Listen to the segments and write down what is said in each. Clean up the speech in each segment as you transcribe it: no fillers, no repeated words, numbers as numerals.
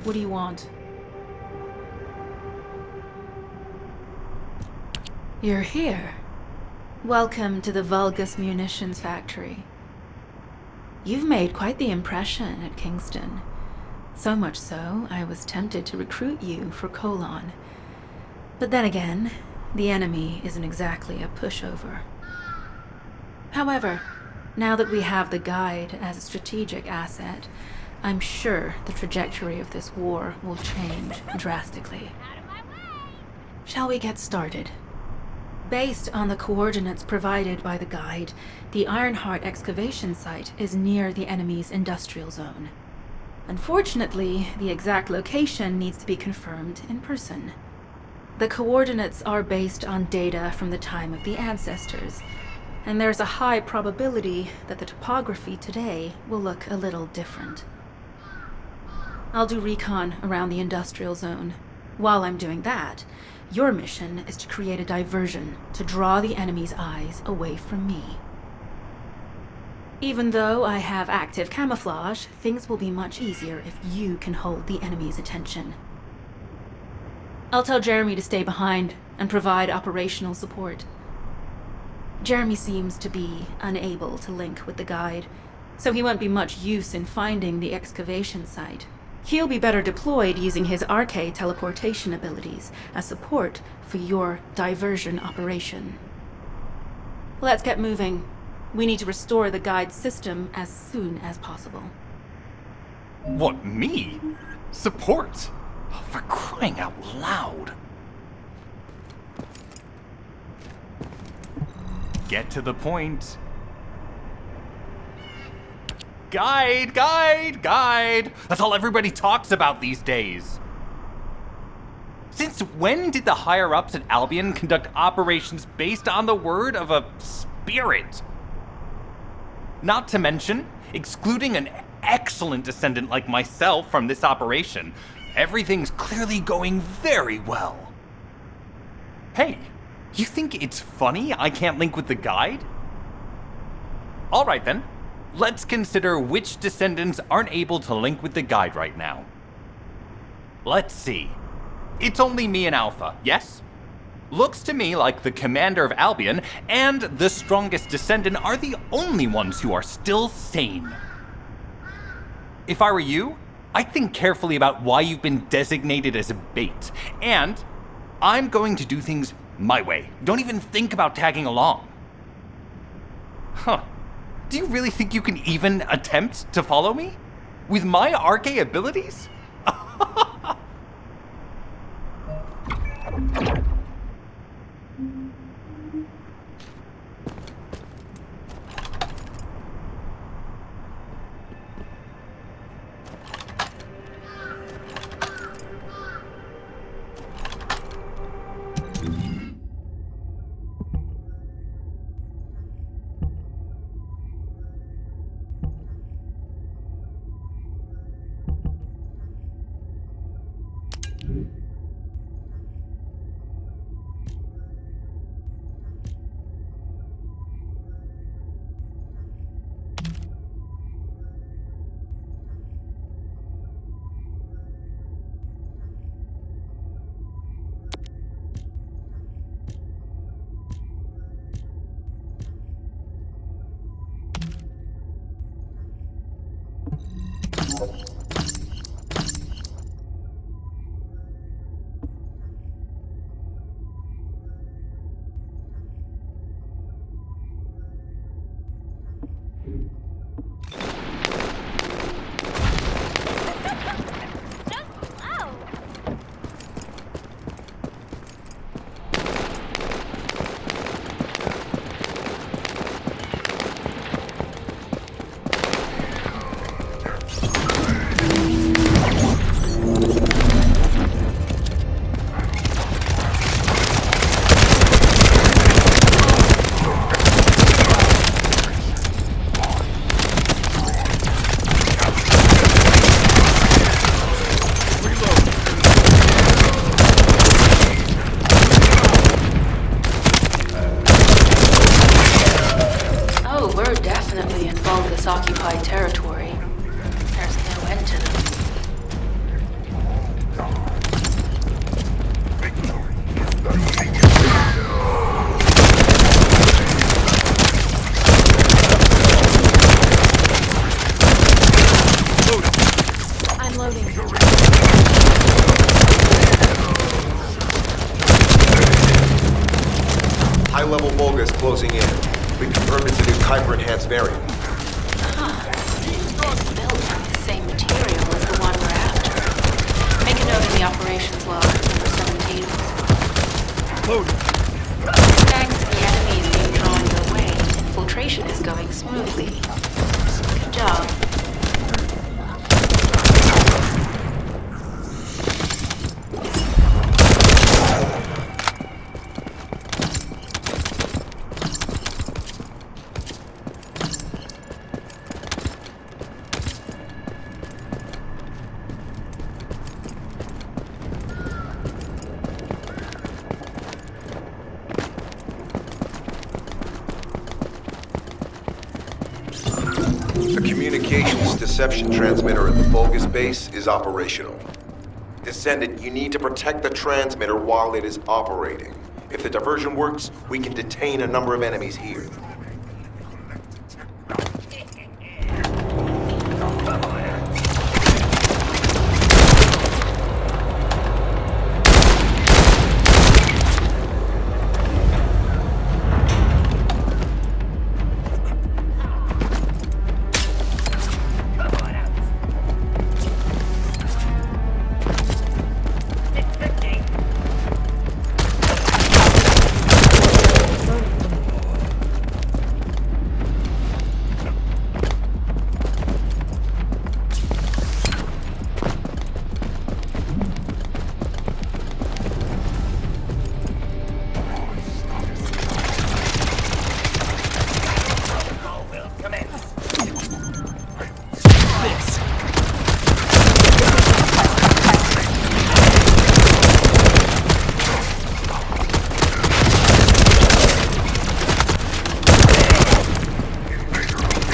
What do you want? You're here. Welcome to the Vulgus Munitions Factory. You've made quite the impression at Kingston. So much so, I was tempted to recruit you for Colon. But then again, the enemy isn't exactly a pushover. However, now that we have the guide as a strategic asset, I'm sure the trajectory of this war will change drastically. Shall we get started? Based on the coordinates provided by the guide, the Ironheart excavation site is near the enemy's industrial zone. Unfortunately, the exact location needs to be confirmed in person. The coordinates are based on data from the time of the ancestors, and there's a high probability that the topography today will look a little different. I'll do recon around the industrial zone. While I'm doing that, your mission is to create a diversion to draw the enemy's eyes away from me. Even though I have active camouflage, things will be much easier if you can hold the enemy's attention. I'll tell Jeremy to stay behind and provide operational support. Jeremy seems to be unable to link with the guide, so he won't be much use in finding the excavation site. He'll be better deployed using his RK teleportation abilities as support for your diversion operation. Let's get moving. We need to restore the guide system as soon as possible. What, me? Support? Oh, for crying out loud. Get to the point. Guide! That's all everybody talks about these days. Since when did the higher-ups at Albion conduct operations based on the word of a spirit? Not to mention, excluding an excellent descendant like myself from this operation, everything's clearly going very well. Hey, you think it's funny I can't link with the guide? All right then. Let's consider which descendants aren't able to link with the guide right now. Let's see. It's only me and Alpha, yes? Looks to me like the commander of Albion and the strongest descendant are the only ones who are still sane. If I were you, I'd think carefully about why you've been designated as a bait, and I'm going to do things my way. Don't even think about tagging along. Huh. Do you really think you can even attempt to follow me? With my RK abilities? this occupied territory. There's no end to them. I'm loading. High-level Volga's closing in. We confirmed it's a new Kuiper-enhanced variant. It's built from the same material as the one we're after. Make a note in the operations log, number 17. Loading. Thanks to the enemies being drawn your way, infiltration is going smoothly. Good job. The communications deception transmitter at the Vulgus base is operational. Descendant, you need to protect the transmitter while it is operating. If the diversion works, we can detain a number of enemies here.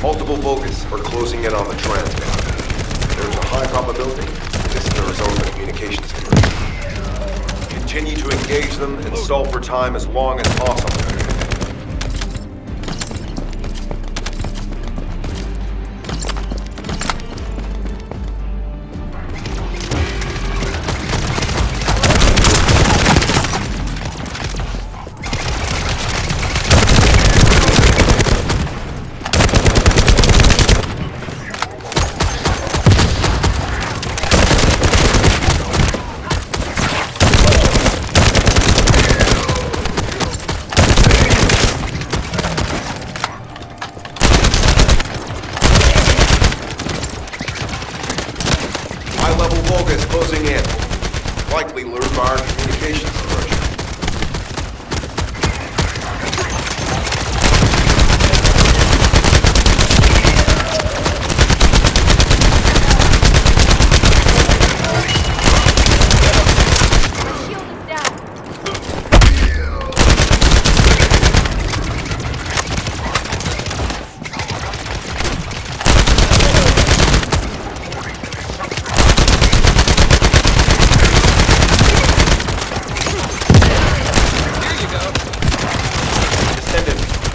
Multiple Vulgus are closing in on the transmitter. There's a high probability this is the result of the communications conversion. Continue to engage them and stall for time as long as possible. High-level Volga is closing in. Likely lured by our communications conversion.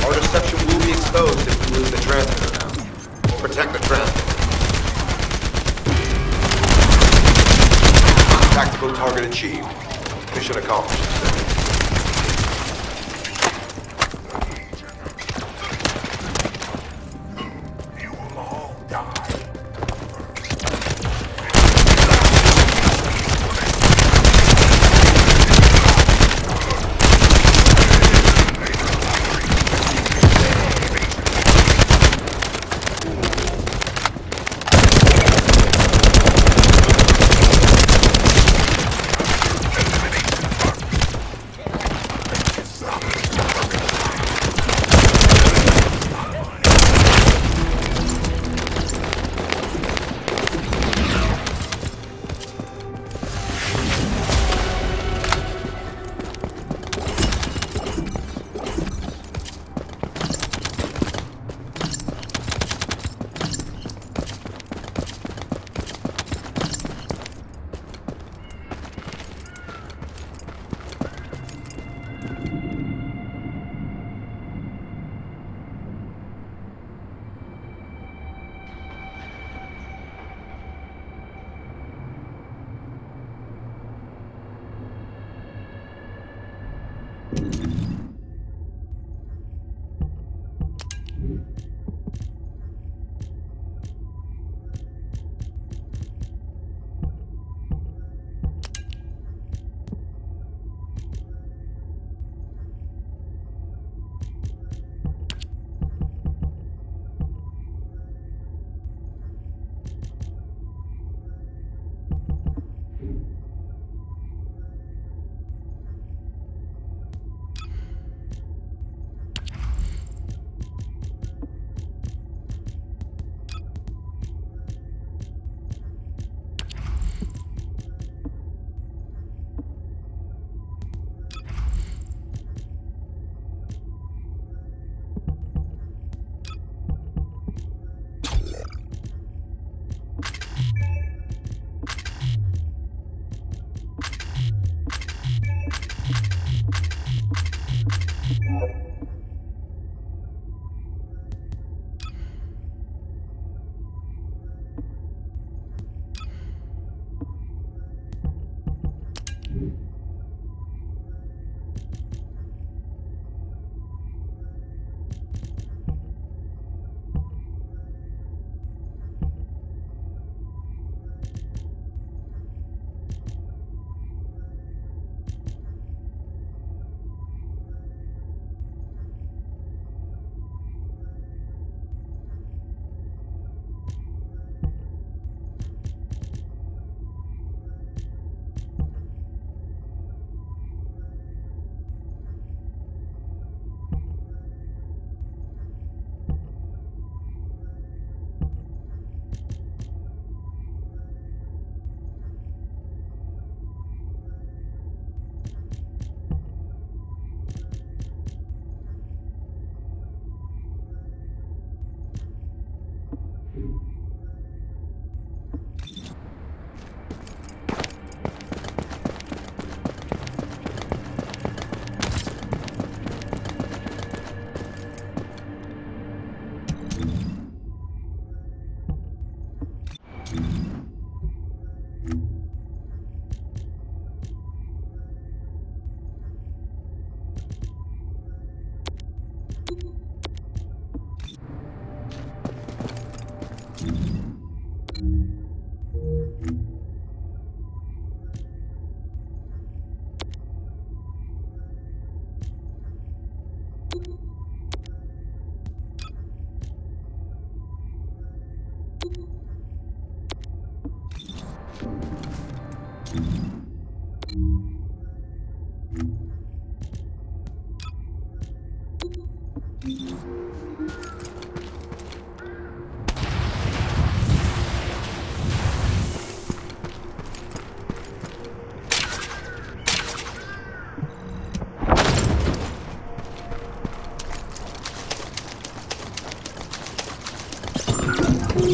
Our deception will be exposed if we lose the transmitter now. Protect the transmitter. Tactical target achieved. Mission accomplished. You will all die.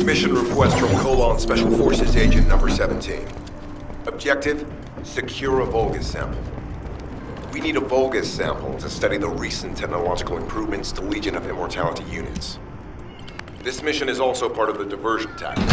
Mission request from Colon Special Forces Agent number 17. Objective, secure a Vulgus sample. We need a Vulgus sample to study the recent technological improvements to Legion of Immortality units. This mission is also part of the diversion tactic.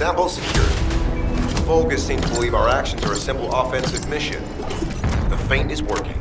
Sample secured. Vulgus seems to believe our actions are a simple offensive mission. The feint is working.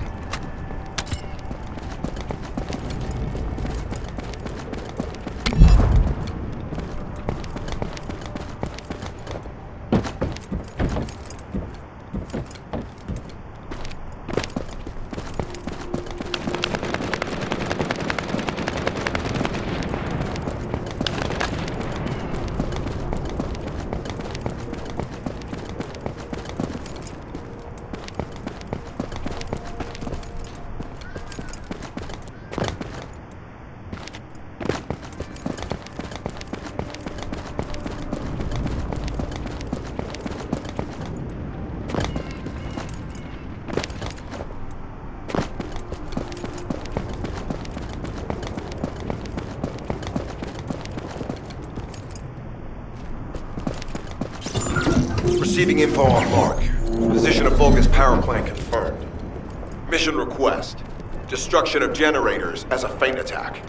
Receiving info on mark. Position of Vulgus power plant confirmed. Mission request. Destruction of generators as a feint attack.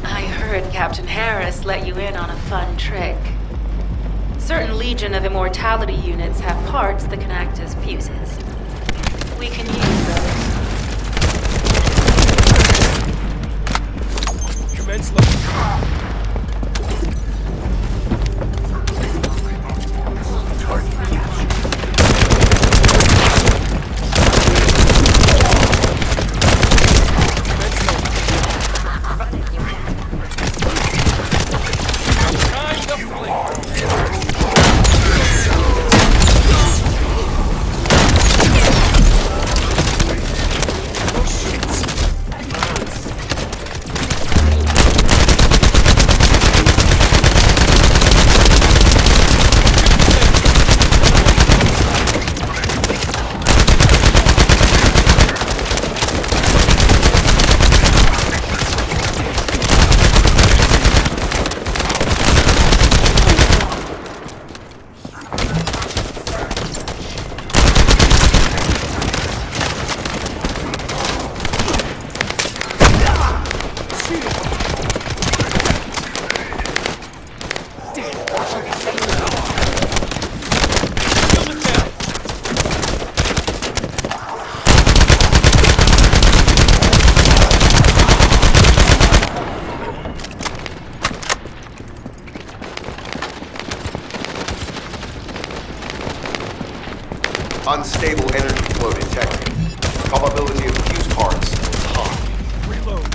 I heard Captain Harris let you in on a fun trick. Certain Legion of Immortality units have parts that can act as fuses. We can use those. Commence loading. Unstable energy flow detected. Probability of fuse parts is high. Reload.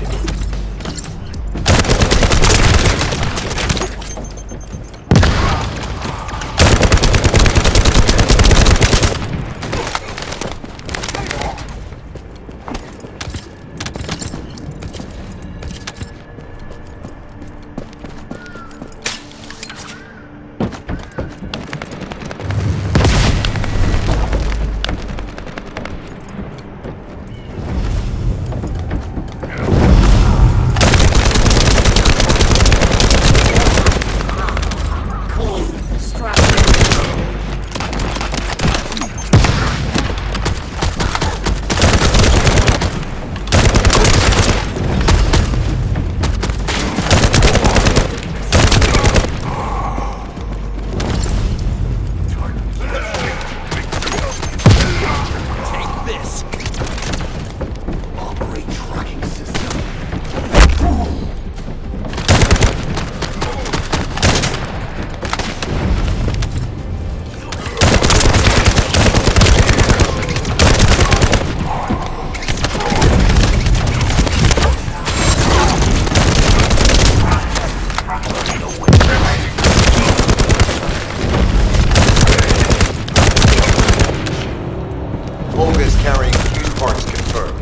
Vulgus carrying fuse parts confirmed.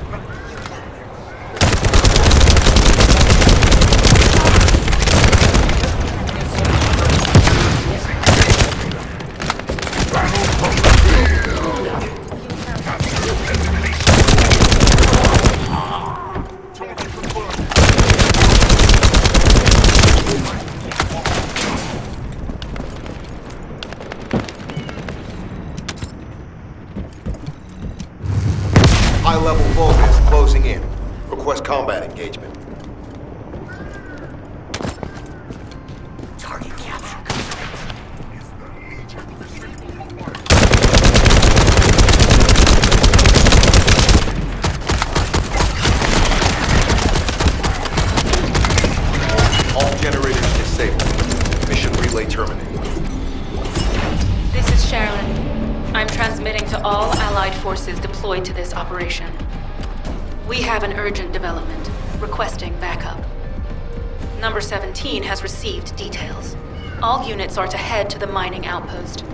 High-level Vulgus closing in. Request combat engagement. Target capture. All generators disabled. Mission relay terminated. This is Sherilyn. I'm transmitting to all Allied forces deployed to this operation. We have an urgent development, requesting backup. Number 17 has received details. All units are to head to the mining outpost.